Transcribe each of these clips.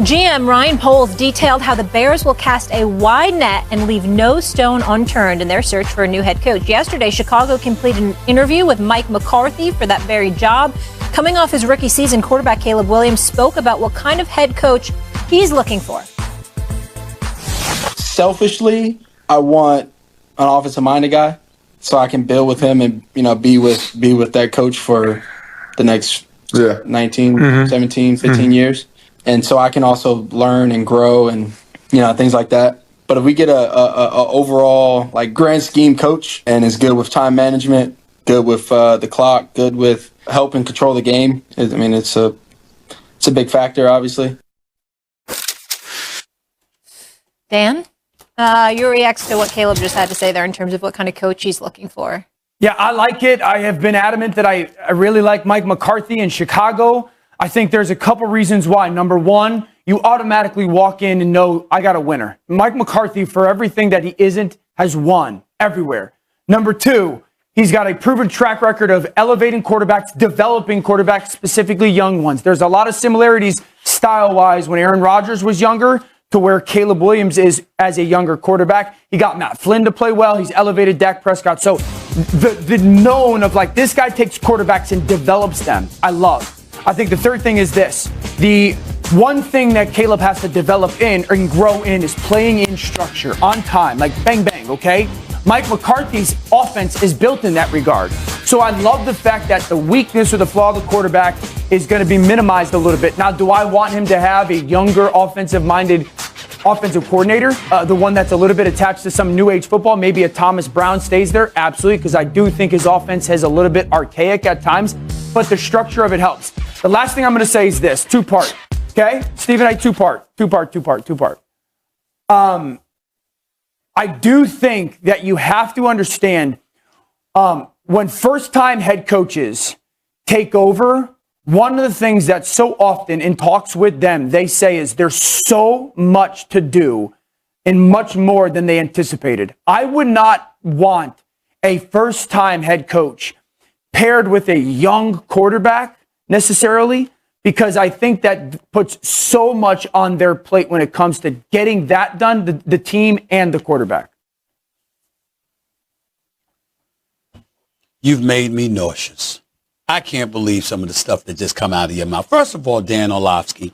GM Ryan Poles detailed how the Bears will cast a wide net and leave no stone unturned in their search for a new head coach. Yesterday, Chicago completed an interview with Mike McCarthy for that very job. Coming off his rookie season, quarterback Caleb Williams spoke about what kind of head coach he's looking for. Selfishly, I want an offensive-minded guy so I can build with him and, be with that coach for the next 19, 17, 15 years. And so I can also learn and grow and, things like that. But if we get a overall, grand scheme coach and is good with time management, good with the clock, good with helping control the game, it's a big factor, obviously. Dan, your reacts to what Caleb just had to say there in terms of what kind of coach he's looking for. Yeah, I like it. I have been adamant that I really like Mike McCarthy in Chicago. I think there's a couple reasons why. Number one, you automatically walk in and know I got a winner. Mike McCarthy, for everything that he isn't, has won everywhere. Number two, he's got a proven track record of elevating quarterbacks, developing quarterbacks, specifically young ones. There's a lot of similarities style-wise when Aaron Rodgers was younger to where Caleb Williams is as a younger quarterback. He got Matt Flynn to play well. He's elevated Dak Prescott. So the known of this guy takes quarterbacks and develops them, I love. I think the third thing is this. The one thing that Caleb has to develop in and grow in is playing in structure, on time, bang, bang, okay? Mike McCarthy's offense is built in that regard. So I love the fact that the weakness or the flaw of the quarterback is going to be minimized a little bit. Now, do I want him to have a younger offensive-minded offensive coordinator, the one that's a little bit attached to some new age football? Maybe a Thomas Brown stays there? Absolutely, because I do think his offense is a little bit archaic at times, but the structure of it helps. The last thing I'm going to say is this, two-part, okay? Stephen A, two-part. I do think that you have to understand when first-time head coaches take over, one of the things that so often in talks with them, they say is there's so much to do and much more than they anticipated. I would not want a first-time head coach paired with a young quarterback necessarily, because I think that puts so much on their plate when it comes to getting that done, the team and the quarterback. You've made me nauseous. I can't believe some of the stuff that just come out of your mouth. First of all, Dan Orlovsky,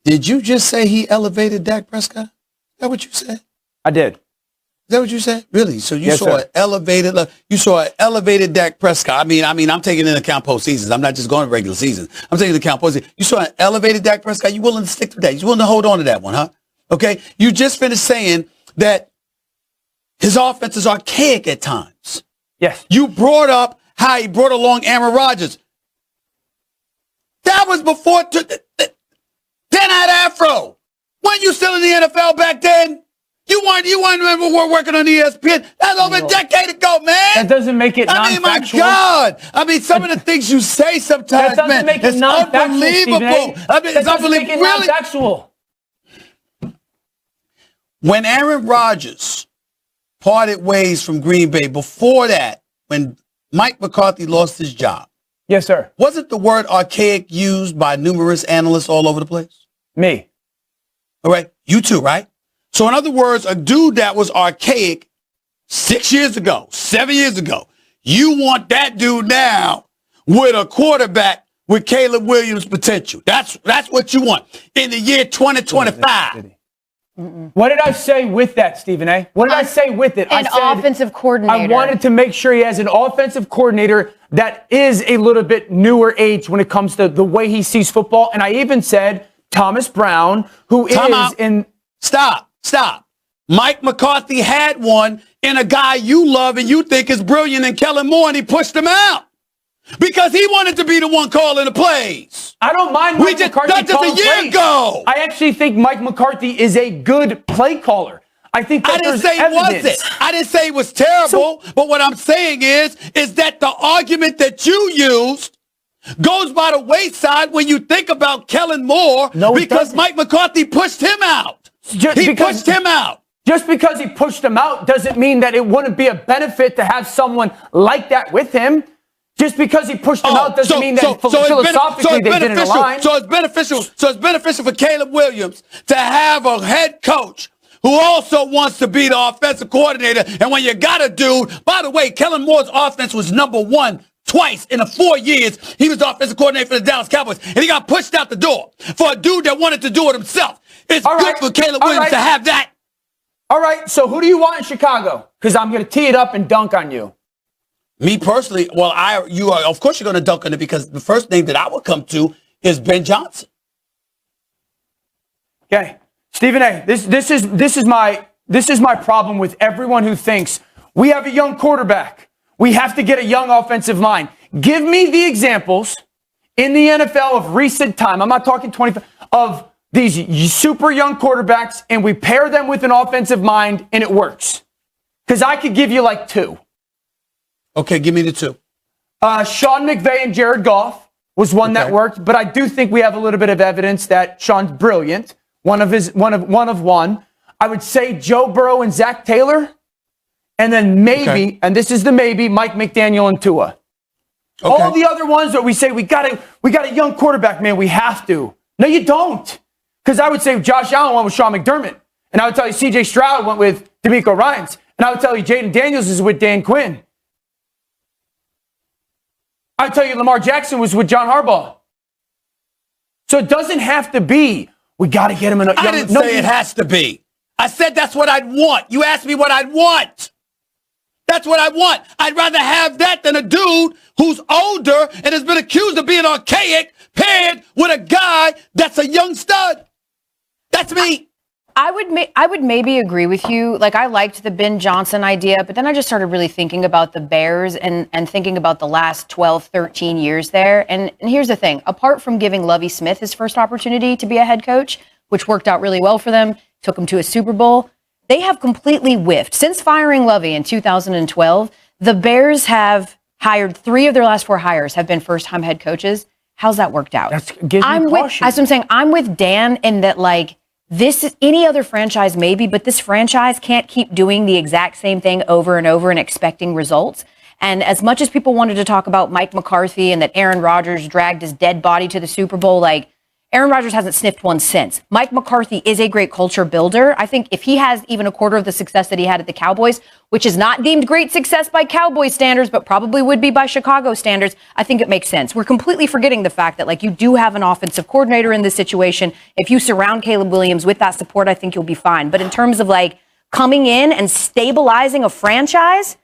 did you just say he elevated Dak Prescott? Is that what you said? I did. Is that what you said? Really? So you Yes, saw sir. you saw an elevated Dak Prescott. I mean, I'm taking into account postseasons. I'm not just going to regular seasons. I'm taking into account postseasons. You saw an elevated Dak Prescott. You willing to stick to that? You willing to hold on to that one, huh? Okay. You just finished saying that his offense is archaic at times. Yes. You brought up how he brought along Aaron Rodgers. That was before Dan had Afro. Weren't you still in the NFL back then? You weren't working on ESPN. That's over a decade ago, man. That doesn't make it non-factual. My God. Some of the things you say sometimes, that doesn't make it it's non-factual, unbelievable. It's unbelievable. Really? Non-factual. When Aaron Rodgers parted ways from Green Bay, before that, when Mike McCarthy lost his job. Yes, sir. Wasn't the word archaic used by numerous analysts all over the place? Me. All right. You too, right? So in other words, a dude that was archaic 6 years ago, 7 years ago, you want that dude now with a quarterback with Caleb Williams potential. That's what you want in the year 2025. What did I say with that, Stephen A? What did I say with it? An offensive coordinator. I wanted to make sure he has an offensive coordinator that is a little bit newer age when it comes to the way he sees football. And I even said Thomas Brown, who is in... Stop. Mike McCarthy had one in a guy you love and you think is brilliant in Kellen Moore, and he pushed him out because he wanted to be the one calling the plays. I don't mind Mike McCarthy calling plays. That just a year ago. I actually think Mike McCarthy is a good play caller. I think that I didn't say it wasn't. I didn't say it was terrible. But what I'm saying is that the argument that you used goes by the wayside when you think about Kellen Moore because Mike McCarthy pushed him out. He pushed him out. Just because he pushed him out doesn't mean that it wouldn't be a benefit to have someone like that with him. Just because he pushed them out doesn't mean that philosophically they didn't align. So it's beneficial for Caleb Williams to have a head coach who also wants to be the offensive coordinator. And when you got a dude, by the way, Kellen Moore's offense was #1 twice in the 4 years he was the offensive coordinator for the Dallas Cowboys, and he got pushed out the door for a dude that wanted to do it himself. It's good for Caleb Williams to have that. All right, so who do you want in Chicago? Because I'm going to tee it up and dunk on you. Me personally, well, you are, of course you're going to dunk on it because the first name that I would come to is Ben Johnson. Okay, Stephen A. This is my problem with everyone who thinks we have a young quarterback. We have to get a young offensive line. Give me the examples in the NFL of recent time. I'm not talking 25 of these super young quarterbacks, and we pair them with an offensive mind, and it works. Because I could give you like 2. Okay, give me the 2. Sean McVay and Jared Goff was one that worked, but I do think we have a little bit of evidence that Sean's brilliant. One of one. I would say Joe Burrow and Zach Taylor, and then maybe, and this is the maybe, Mike McDaniel and Tua. Okay. All the other ones that we say we got a young quarterback, man, we have to. No, you don't. Because I would say Josh Allen went with Sean McDermott, and I would tell you C.J. Stroud went with DeMeco Ryans, and I would tell you Jaden Daniels is with Dan Quinn. I'd tell you Lamar Jackson was with John Harbaugh. So it doesn't have to be, we got to get him in a young... I didn't say it has to be. I said that's what I'd want. You asked me what I'd want. That's what I want. I'd rather have that than a dude who's older and has been accused of being archaic paired with a guy that's a young stud. That's me. I would maybe agree with you. Like, I liked the Ben Johnson idea, but then I just started really thinking about the Bears and thinking about the last 12, 13 years there. And here's the thing. Apart from giving Lovie Smith his first opportunity to be a head coach, which worked out really well for them, took him to a Super Bowl, they have completely whiffed. Since firing Lovie in 2012, the Bears have hired 3 of their last 4 hires have been first-time head coaches. How's that worked out? That's gives me caution. As I'm saying, I'm with Dan in that, like, this is any other franchise maybe, but this franchise can't keep doing the exact same thing over and over and expecting results. And as much as people wanted to talk about Mike McCarthy and that Aaron Rodgers dragged his dead body to the Super Bowl, like, Aaron Rodgers hasn't sniffed one since. Mike McCarthy is a great culture builder. I think if he has even a quarter of the success that he had at the Cowboys, which is not deemed great success by Cowboys standards, but probably would be by Chicago standards, I think it makes sense. We're completely forgetting the fact that, like, you do have an offensive coordinator in this situation. If you surround Caleb Williams with that support, I think you'll be fine. But in terms of, like, coming in and stabilizing a franchise,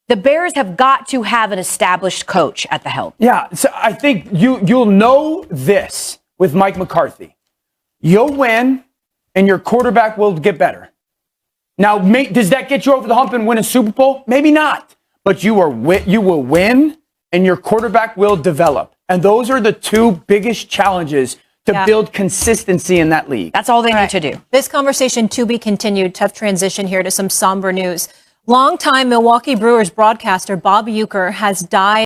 the Bears have got to have an established coach at the helm. Yeah, so I think you'll know this. With Mike McCarthy, you'll win, and your quarterback will get better. Now, does that get you over the hump and win a Super Bowl? Maybe not, but you will win, and your quarterback will develop. And those are the 2 biggest challenges to build consistency in that league. That's all they need to do. This conversation to be continued. Tough transition here to some somber news. Longtime Milwaukee Brewers broadcaster Bob Uecker has died.